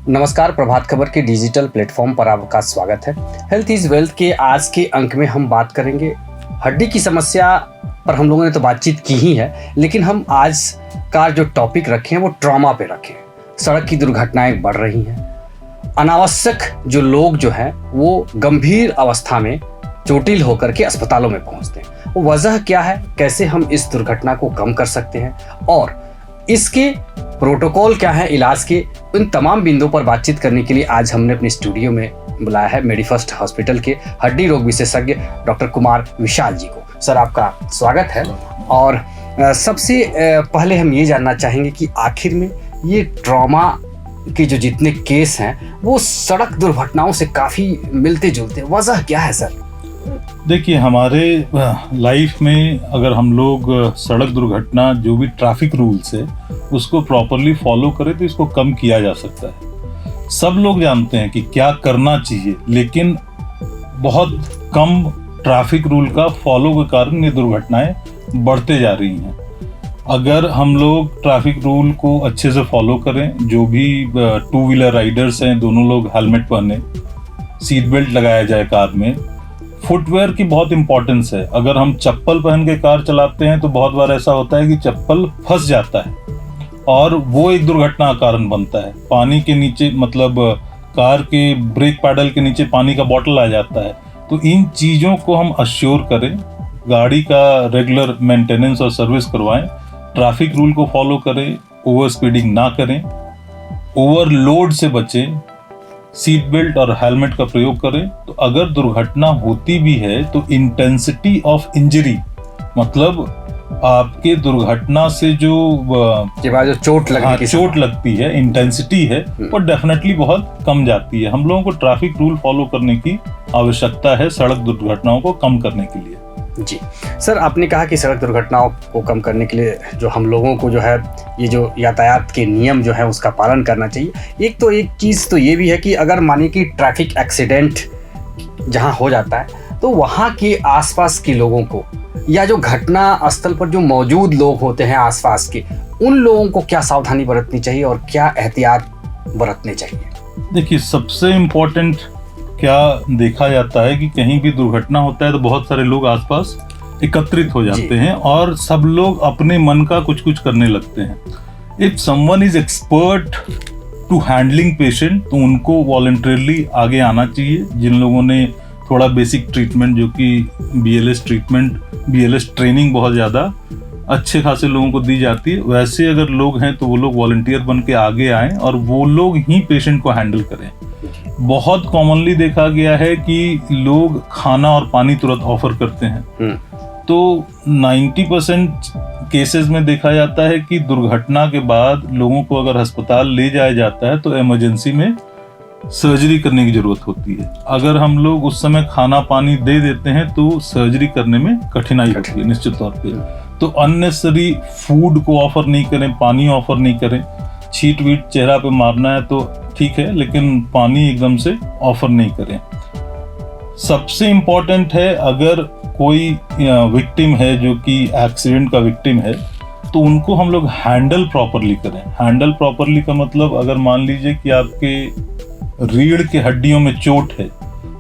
नमस्कार, प्रभात खबर के digital platform पर आपका स्वागत है। हेल्थ इज वेल्थ के आज के अंक में हम बात करेंगे हड्डी की समस्या पर। हम लोगों ने तो बातचीत की ही है, लेकिन हम आज का जो टॉपिक रखे हैं वो ट्रॉमा पे रखे हैं। सड़क की दुर्घटनाएं बढ़ रही हैं, अनावश्यक जो लोग जो हैं वो गंभीर अवस्था में चोटिल होकर के अस्पतालों में पहुंचते हैं। वो वजह क्या है, कैसे हम इस दुर्घटना को कम कर सकते हैं और इसके प्रोटोकॉल क्या है इलाज के, इन तमाम बिंदुओं पर बातचीत करने के लिए आज हमने अपने स्टूडियो में बुलाया है मेडिफर्स्ट हॉस्पिटल के हड्डी रोग विशेषज्ञ डॉक्टर कुमार विशाल जी को। सर, आपका स्वागत है। और सबसे पहले हम ये जानना चाहेंगे कि आखिर में ये ट्रॉमा के जो जितने केस हैं वो सड़क दुर्घटनाओं से काफ़ी मिलते जुलते, वजह क्या है सर? देखिए, हमारे लाइफ में अगर हम लोग सड़क दुर्घटना जो भी ट्रैफिक रूल्स है उसको प्रॉपरली फॉलो करें तो इसको कम किया जा सकता है। सब लोग जानते हैं कि क्या करना चाहिए, लेकिन बहुत कम ट्रैफिक रूल का फॉलो के कारण ये दुर्घटनाएं बढ़ते जा रही हैं। अगर हम लोग ट्रैफिक रूल को अच्छे से फॉलो करें, जो भी टू व्हीलर राइडर्स हैं दोनों लोग हेलमेट पहने, सीट बेल्ट लगाया जाए कार में, फुटवेयर की बहुत इंपॉर्टेंस है। अगर हम चप्पल पहन के कार चलाते हैं तो बहुत बार ऐसा होता है कि चप्पल फंस जाता है और वो एक दुर्घटना का कारण बनता है। पानी के नीचे, मतलब कार के ब्रेक पैडल के नीचे पानी का बॉटल आ जाता है। तो इन चीज़ों को हम अश्योर करें, गाड़ी का रेगुलर मेंटेनेंस और सर्विस करवाएं, ट्रैफिक रूल को फॉलो करें, ओवर स्पीडिंग ना करें, ओवरलोड से बचें, सीट बेल्ट और हेलमेट का प्रयोग करें। तो अगर दुर्घटना होती भी है तो इंटेंसिटी ऑफ इंजरी, मतलब आपके दुर्घटना से जो चोट लगती है, इंटेंसिटी है, वो डेफिनेटली बहुत कम जाती है। हम लोगों को ट्रैफिक रूल फॉलो करने की आवश्यकता है सड़क दुर्घटनाओं को कम करने के लिए। जी सर, आपने कहा कि सड़क दुर्घटनाओं को कम करने के लिए जो हम लोगों को जो है ये जो यातायात के नियम जो है उसका पालन करना चाहिए। एक चीज़ तो ये भी है कि अगर मानिए कि ट्रैफिक एक्सीडेंट जहाँ हो जाता है तो वहाँ के आसपास के लोगों को या जो घटना स्थल पर जो मौजूद लोग होते हैं आसपास के, उन लोगों को क्या सावधानी बरतनी चाहिए और क्या एहतियात बरतने चाहिए? देखिए, सबसे इम्पोर्टेंट क्या देखा जाता है कि कहीं भी दुर्घटना होता है तो बहुत सारे लोग आसपास एकत्रित हो जाते हैं और सब लोग अपने मन का कुछ कुछ करने लगते हैं। If someone is expert to handling patient तो उनको वॉलंटरली आगे आना चाहिए। जिन लोगों ने थोड़ा बेसिक ट्रीटमेंट, जो कि BLS ट्रेनिंग बहुत ज़्यादा अच्छे खासे लोगों को दी जाती है, वैसे अगर लोग हैं तो वो लोग वॉलंटियर बन के आगे आएँ और वो लोग ही पेशेंट को हैंडल करें। बहुत कॉमनली देखा गया है कि लोग खाना और पानी तुरंत ऑफर करते हैं। तो 90% केसेस में देखा जाता है कि दुर्घटना के बाद लोगों को अगर अस्पताल ले जाया जाता है तो इमरजेंसी में सर्जरी करने की जरूरत होती है। अगर हम लोग उस समय खाना पानी दे देते हैं तो सर्जरी करने में कठिनाई होती है निश्चित तौर पे। तो अननेसेसरी फूड को ऑफर नहीं करें, पानी ऑफर नहीं करें। छीट वीट चेहरा पे मारना है तो ठीक है, लेकिन पानी एकदम से ऑफर नहीं करें। सबसे इम्पोर्टेंट है, अगर कोई विक्टिम है जो कि एक्सीडेंट का विक्टिम है तो उनको हम लोग हैंडल प्रॉपरली करें। हैंडल प्रॉपरली का मतलब, अगर मान लीजिए कि आपके रीढ़ के हड्डियों में चोट है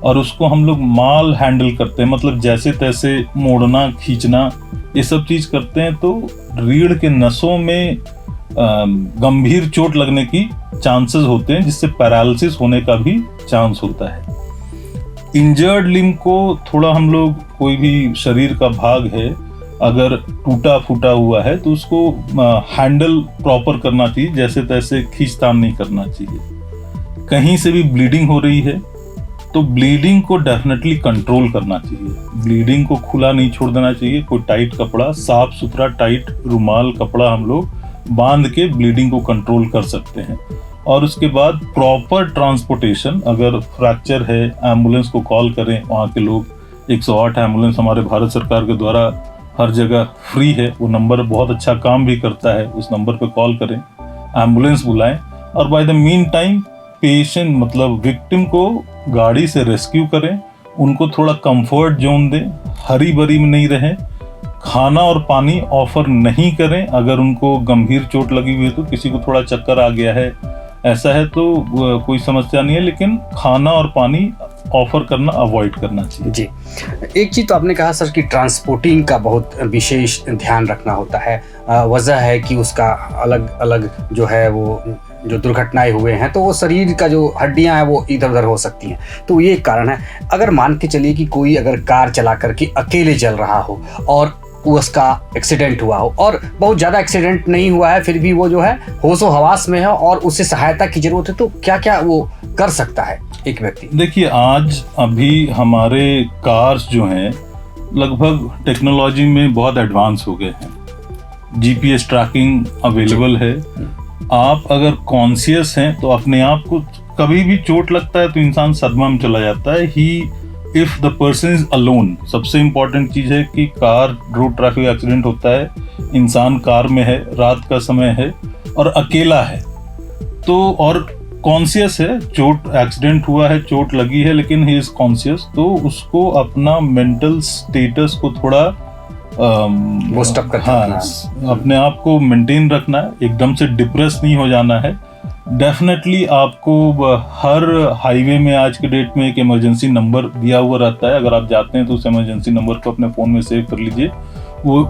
और उसको हम लोग माल हैंडल करते हैं, मतलब जैसे तैसे मोड़ना खींचना ये सब चीज करते हैं, तो रीढ़ के नसों में गंभीर चोट लगने की चांसेस होते हैं, जिससे पैरालिसिस होने का भी चांस होता है। इंजर्ड लिम्ब को थोड़ा हम लोग, कोई भी शरीर का भाग है अगर टूटा फूटा हुआ है तो उसको हैंडल प्रॉपर करना चाहिए, जैसे तैसे खींचतान नहीं करना चाहिए। कहीं से भी ब्लीडिंग हो रही है तो ब्लीडिंग को डेफिनेटली कंट्रोल करना चाहिए। ब्लीडिंग को खुला नहीं छोड़ देना चाहिए। कोई टाइट कपड़ा, साफ सुथरा टाइट रुमाल कपड़ा हम लोग बांध के ब्लीडिंग को कंट्रोल कर सकते हैं। और उसके बाद प्रॉपर ट्रांसपोर्टेशन, अगर फ्रैक्चर है एम्बुलेंस को कॉल करें। वहाँ के लोग 108 एम्बुलेंस हमारे भारत सरकार के द्वारा हर जगह फ्री है, वो नंबर बहुत अच्छा काम भी करता है। उस नंबर पे कॉल करें, एम्बुलेंस बुलाएं और by the mean time patient, मतलब विक्टिम को गाड़ी से रेस्क्यू करें। उनको थोड़ा कंफर्ट जोन दें, हरी बरी में नहीं रहें। खाना और पानी ऑफर नहीं करें। अगर उनको गंभीर चोट लगी हुई है तो, किसी को थोड़ा चक्कर आ गया है, ऐसा है तो कोई समस्या नहीं है, लेकिन खाना और पानी ऑफर करना अवॉइड करना चाहिए। जी, एक चीज़ तो आपने कहा सर कि ट्रांसपोर्टिंग का बहुत विशेष ध्यान रखना होता है। वजह है कि उसका अलग अलग जो है वो जो दुर्घटनाएं हुए हैं तो वो शरीर का जो हड्डियां हैं वो इधर उधर हो सकती हैं, तो ये एक कारण है। अगर मान के चलिए कि कोई अगर कार चला करके अकेले चल रहा हो और उसका एक्सीडेंट हुआ हो, और बहुत ज़्यादा एक्सीडेंट नहीं हुआ है फिर भी वो जो है होशो हवास में है और उसे सहायता की जरूरत है, तो क्या क्या वो कर सकता है एक व्यक्ति? देखिए, आज अभी हमारे कार्स जो हैं लगभग टेक्नोलॉजी में बहुत एडवांस हो गए हैं। जीपीएस ट्रैकिंग अवेलेबल है। आप अगर कॉन्शियस हैं तो अपने आप को, कभी भी चोट लगता है तो इंसान सदमा में चला जाता है। If the person is alone, सबसे इम्पोर्टेंट चीज है कि कार रोड ट्रैफिक एक्सीडेंट होता है, इंसान कार में है, रात का समय है और अकेला है, तो और कॉन्शियस है, चोट एक्सीडेंट हुआ है, चोट लगी है लेकिन ही इज कॉन्शियस, तो उसको अपना मेंटल स्टेटस को थोड़ा बूस्ट अप करके रखना है। अपने आप को मेंटेन रखना है, एकदम से डिप्रेस नहीं हो जाना है। डेफिनेटली आपको हर हाईवे में आज के डेट में एक इमरजेंसी नंबर दिया हुआ रहता है। अगर आप जाते हैं तो उस इमरजेंसी नंबर को अपने फ़ोन में सेव कर लीजिए। वो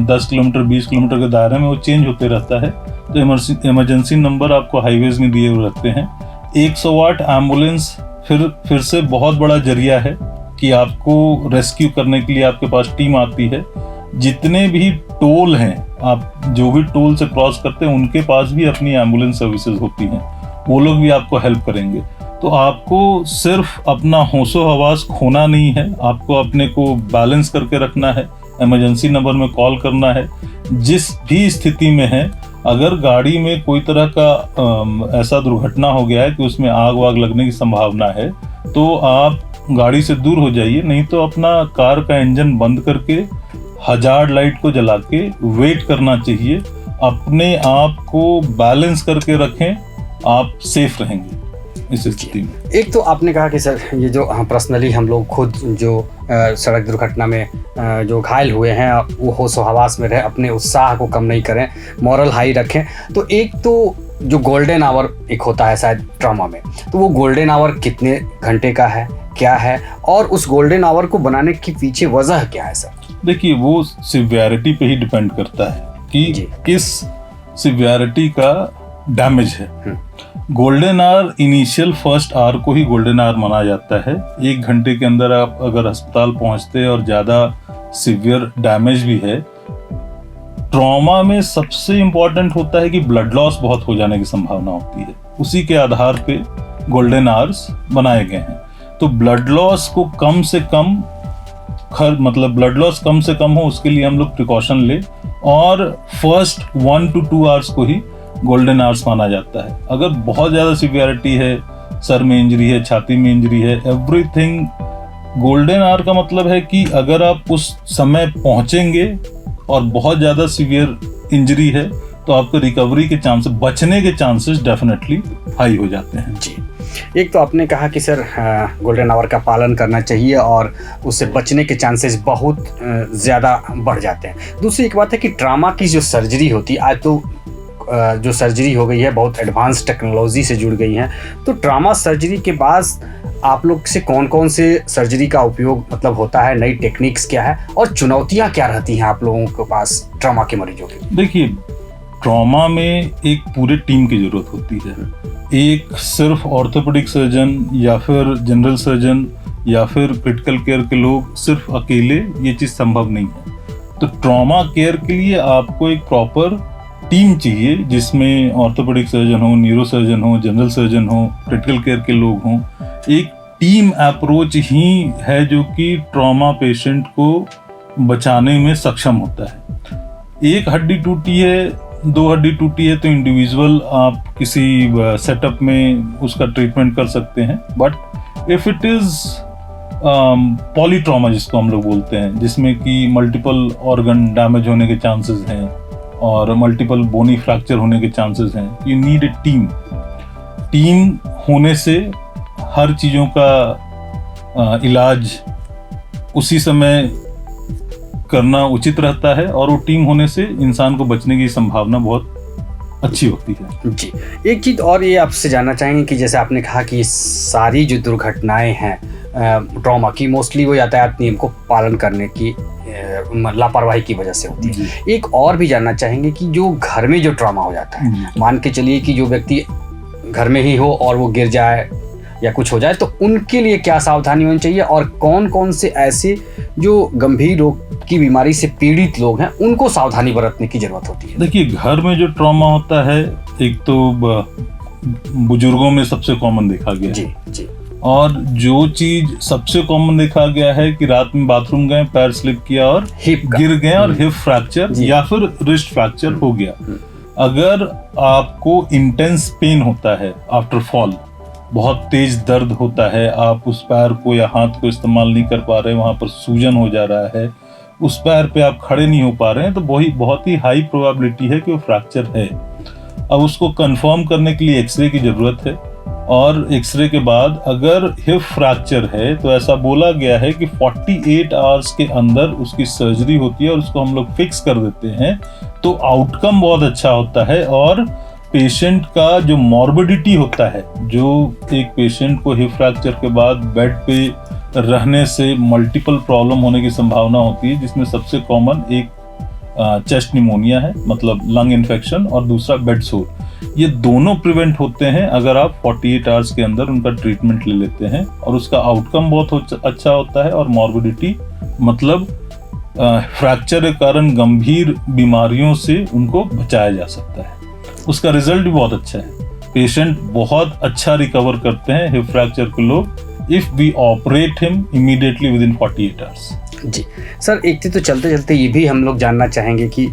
10 किलोमीटर 20 किलोमीटर के दायरे में वो चेंज होते रहता है। तो इमरजेंसी नंबर आपको हाईवेज में दिए हुए रहते हैं। 108 एम्बुलेंस फिर से बहुत बड़ा जरिया है कि आपको रेस्क्यू करने के लिए आपके पास टीम आती है। जितने भी टोल हैं, आप जो भी टोल से क्रॉस करते हैं उनके पास भी अपनी एम्बुलेंस सर्विसेज होती हैं, वो लोग भी आपको हेल्प करेंगे। तो आपको सिर्फ अपना होशो हवास खोना नहीं है, आपको अपने को बैलेंस करके रखना है, इमरजेंसी नंबर में कॉल करना है। जिस भी स्थिति में है, अगर गाड़ी में कोई तरह का ऐसा दुर्घटना हो गया है कि उसमें आग वाग लगने की संभावना है, तो आप गाड़ी से दूर हो जाइए, नहीं तो अपना कार का इंजन बंद करके हजार्ड लाइट को जला के वेट करना चाहिए। अपने आप को बैलेंस करके रखें, आप सेफ रहेंगे इस स्थिति में। एक तो आपने कहा कि सर ये जो पर्सनली हम लोग खुद जो सड़क दुर्घटना में जो घायल हुए हैं वो होशो हवास में रहे, अपने उत्साह को कम नहीं करें, मॉरल हाई रखें। तो एक तो जो गोल्डन आवर एक होता है शायद ट्रॉमा में, तो वो गोल्डन आवर कितने घंटे का है, क्या है, और उस गोल्डन आवर को बनाने के पीछे वजह क्या है सर? देखिए, वो सिवियरिटी पे ही डिपेंड करता है कि किस सिवियरिटी का डैमेज है। Golden hour initial first hour को ही गोल्डन आवर माना जाता है। 1 घंटे के अंदर आप अगर अस्पताल पहुंचते हैं और ज़्यादा सिवियर डैमेज भी है, ट्रॉमा में सबसे इम्पॉर्टेंट होता है कि ब्लड लॉस बहुत हो जाने की संभावना होती है। उसी के आधार पे गोल्डन आवर्स बनाए गए हैं। तो ब्लड लॉस को कम से कम ब्लड लॉस कम से कम हो, उसके लिए हम लोग प्रिकॉशन ले, और फर्स्ट 1 to 2 आवर्स को ही गोल्डन आवर्स माना जाता है। अगर बहुत ज़्यादा सिवियरिटी है, सर में इंजरी है, छाती में इंजरी है, एवरीथिंग, गोल्डन आवर का मतलब है कि अगर आप उस समय पहुंचेंगे और बहुत ज़्यादा सीवियर इंजरी है तो आपको रिकवरी के चांसेस, बचने के चांसेस डेफिनेटली हाई हो जाते हैं। जी, एक तो आपने कहा कि सर गोल्डन आवर का पालन करना चाहिए और उससे बचने के चांसेस बहुत ज़्यादा बढ़ जाते हैं। दूसरी एक बात है कि ट्रामा की जो सर्जरी होती है, आज तो जो सर्जरी हो गई है बहुत एडवांस टेक्नोलॉजी से जुड़ गई हैं, तो ट्रामा सर्जरी के बाद आप लोग से कौन कौन से सर्जरी का उपयोग मतलब होता है, नई टेक्निक्स क्या है और चुनौतियां क्या रहती हैं आप लोगों के पास ट्रामा के मरीजों की? देखिए, ट्रॉमा में एक पूरे टीम की ज़रूरत होती है। एक सिर्फ ऑर्थोपेडिक सर्जन या फिर जनरल सर्जन या फिर क्रिटिकल केयर के लोग सिर्फ अकेले ये चीज़ संभव नहीं है। तो ट्रॉमा केयर के लिए आपको एक प्रॉपर टीम चाहिए जिसमें ऑर्थोपेडिक सर्जन हो, न्यूरो सर्जन हो, जनरल सर्जन हो, क्रिटिकल केयर के लोग हों। एक टीम अप्रोच ही है जो कि ट्रॉमा पेशेंट को बचाने में सक्षम होता है। एक हड्डी टूटी है, 2 हड्डी टूटी है तो इंडिविजुअल आप किसी सेटअप में उसका ट्रीटमेंट कर सकते हैं। But if it is polytrauma जिसको हम लोग बोलते हैं, जिसमें कि मल्टीपल ऑर्गन डैमेज होने के चांसेस हैं और मल्टीपल बोनी फ्रैक्चर होने के चांसेस हैं, you need a team. Team होने से हर चीज़ों का इलाज उसी समय करना उचित रहता है और वो टीम होने से इंसान को बचने की संभावना बहुत अच्छी होती है। जी, एक चीज़ और ये आपसे जानना चाहेंगे कि जैसे आपने कहा कि सारी जो दुर्घटनाएं हैं ट्रॉमा की, मोस्टली वो यातायात नियम को पालन करने की लापरवाही की वजह से होती है। एक और भी जानना चाहेंगे कि जो घर में जो ट्रॉमा हो जाता है, मान के चलिए कि जो व्यक्ति घर में ही हो और वो गिर जाए या कुछ हो जाए, तो उनके लिए क्या सावधानी होनी चाहिए और कौन कौन से ऐसे जो गंभीर रोग की बीमारी से पीड़ित लोग हैं उनको सावधानी बरतने की जरूरत होती है? देखिए, घर में जो ट्रॉमा होता है, एक तो बुजुर्गों में सबसे कॉमन देखा गया जी जी, और जो चीज सबसे कॉमन देखा गया है कि रात में बाथरूम गए, पैर स्लिप किया और गिर गए और हिप फ्रैक्चर या फिर रिस्ट फ्रैक्चर हो गया। अगर आपको इंटेंस पेन होता है आफ्टर फॉल, बहुत तेज दर्द होता है, आप उस पैर को या हाथ को इस्तेमाल नहीं कर पा रहे, वहां पर सूजन हो जा रहा है, उस पैर पे आप खड़े नहीं हो पा रहे हैं, तो बहुत ही हाई प्रोबेबिलिटी है कि वो फ्रैक्चर है। अब उसको कंफर्म करने के लिए एक्सरे की जरूरत है, और एक्सरे के बाद अगर हिप फ्रैक्चर है तो ऐसा बोला गया है कि 48 आवर्स के अंदर उसकी सर्जरी होती है और उसको हम लोग फिक्स कर देते हैं, तो आउटकम बहुत अच्छा होता है। और पेशेंट का जो मॉर्बिडिटी होता है, जो एक पेशेंट को हिप फ्रैक्चर के बाद बेड पे रहने से मल्टीपल प्रॉब्लम होने की संभावना होती है, जिसमें सबसे कॉमन एक चेस्ट निमोनिया है, मतलब लंग इन्फेक्शन, और दूसरा बेड सोर। ये दोनों प्रिवेंट होते हैं अगर आप 48 आवर्स के अंदर उनका ट्रीटमेंट ले लेते हैं, और उसका आउटकम बहुत अच्छा होता है। और मॉर्बिडिटी मतलब फ्रैक्चर के कारण गंभीर बीमारियों से उनको बचाया जा सकता है। उसका रिजल्ट भी बहुत अच्छा है, पेशेंट बहुत अच्छा रिकवर करते हैं हिप फ्रैक्चर के लोग, if we operate him immediately within 48 hours. जी सर, एक चीज़ तो चलते चलते ये भी हम लोग जानना चाहेंगे कि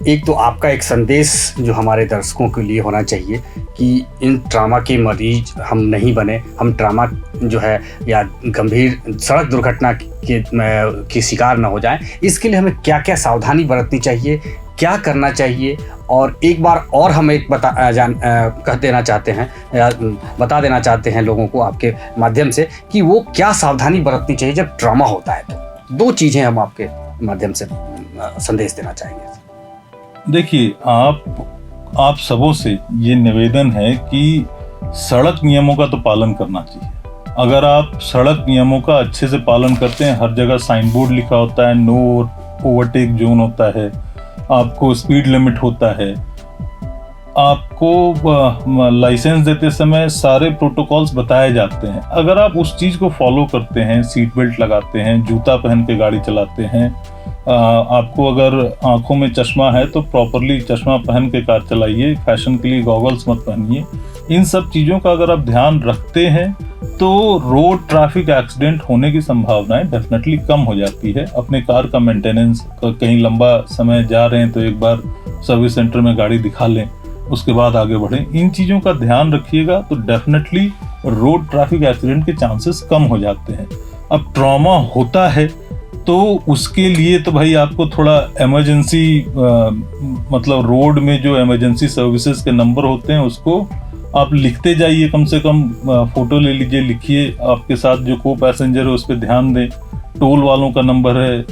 एक तो आपका एक संदेश जो हमारे दर्शकों के लिए होना चाहिए कि इन ट्रामा के मरीज हम नहीं बने, हम ट्रामा जो है या गंभीर सड़क दुर्घटना के शिकार न हो जाएं। इसके लिए हमें क्या क्या सावधानी बरतनी चाहिए, क्या करना चाहिए, और एक बार और हम एक कह देना चाहते हैं या बता देना चाहते हैं लोगों को आपके माध्यम से कि वो क्या सावधानी बरतनी चाहिए जब ट्रॉमा होता है। तो 2 चीज़ें हम आपके माध्यम से संदेश देना चाहेंगे। देखिए, आप सबों से ये निवेदन है कि सड़क नियमों का तो पालन करना चाहिए। अगर आप सड़क नियमों का अच्छे से पालन करते हैं, हर जगह साइन बोर्ड लिखा होता है, नो ओवरटेक जोन होता है, आपको स्पीड लिमिट होता है, आपको लाइसेंस देते समय सारे प्रोटोकॉल्स बताए जाते हैं, अगर आप उस चीज़ को फॉलो करते हैं, सीट बेल्ट लगाते हैं, जूता पहन के गाड़ी चलाते हैं, आपको अगर आंखों में चश्मा है तो प्रॉपरली चश्मा पहन के कार चलाइए, फैशन के लिए गॉगल्स मत पहनिए, इन सब चीज़ों का अगर आप ध्यान रखते हैं तो रोड ट्रैफिक एक्सीडेंट होने की संभावनाएं डेफिनेटली कम हो जाती है। अपने कार का मेंटेनेंस, कहीं लंबा समय जा रहे हैं तो एक बार सर्विस सेंटर में गाड़ी दिखा लें, उसके बाद आगे बढ़ें। इन चीज़ों का ध्यान रखिएगा तो डेफिनेटली रोड ट्रैफिक एक्सीडेंट के चांसेस कम हो जाते हैं। अब ट्रॉमा होता है तो उसके लिए तो भाई आपको थोड़ा इमरजेंसी मतलब रोड में जो इमरजेंसी सर्विसेज के नंबर होते हैं उसको आप लिखते जाइए, कम से कम फोटो ले लीजिए, लिखिए, आपके साथ जो को पैसेंजर है उस पर ध्यान दें। टोल वालों का नंबर है,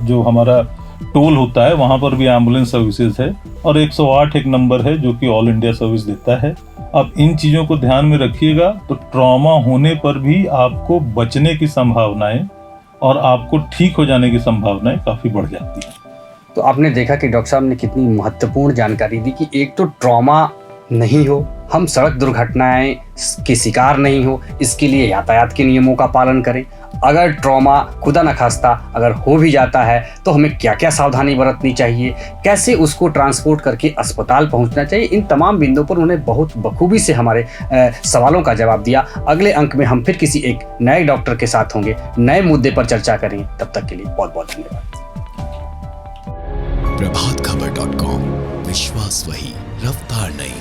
जो हमारा टोल होता है वहाँ पर भी एम्बुलेंस सर्विसेज है, और 108 एक नंबर है जो कि ऑल इंडिया सर्विस देता है। आप इन चीज़ों को ध्यान में रखिएगा तो ट्रॉमा होने पर भी आपको बचने की संभावनाएं और आपको ठीक हो जाने की संभावनाएं काफ़ी बढ़ जाती हैं। तो आपने देखा कि डॉक्टर साहब ने कितनी महत्वपूर्ण जानकारी दी कि एक तो ट्रॉमा नहीं हो, हम सड़क दुर्घटनाएं के शिकार नहीं हो, इसके लिए यातायात के नियमों का पालन करें। अगर ट्रॉमा खुदा न खास्ता अगर हो भी जाता है तो हमें क्या क्या सावधानी बरतनी चाहिए, कैसे उसको ट्रांसपोर्ट करके अस्पताल पहुंचना चाहिए, इन तमाम बिंदुओं पर उन्होंने बहुत बखूबी से हमारे सवालों का जवाब दिया। अगले अंक में हम फिर किसी एक नए डॉक्टर के साथ होंगे, नए मुद्दे पर चर्चा करेंगे। तब तक के लिए बहुत बहुत धन्यवाद। प्रभातखबर.com, विश्वास वही, रफ्तार नहीं।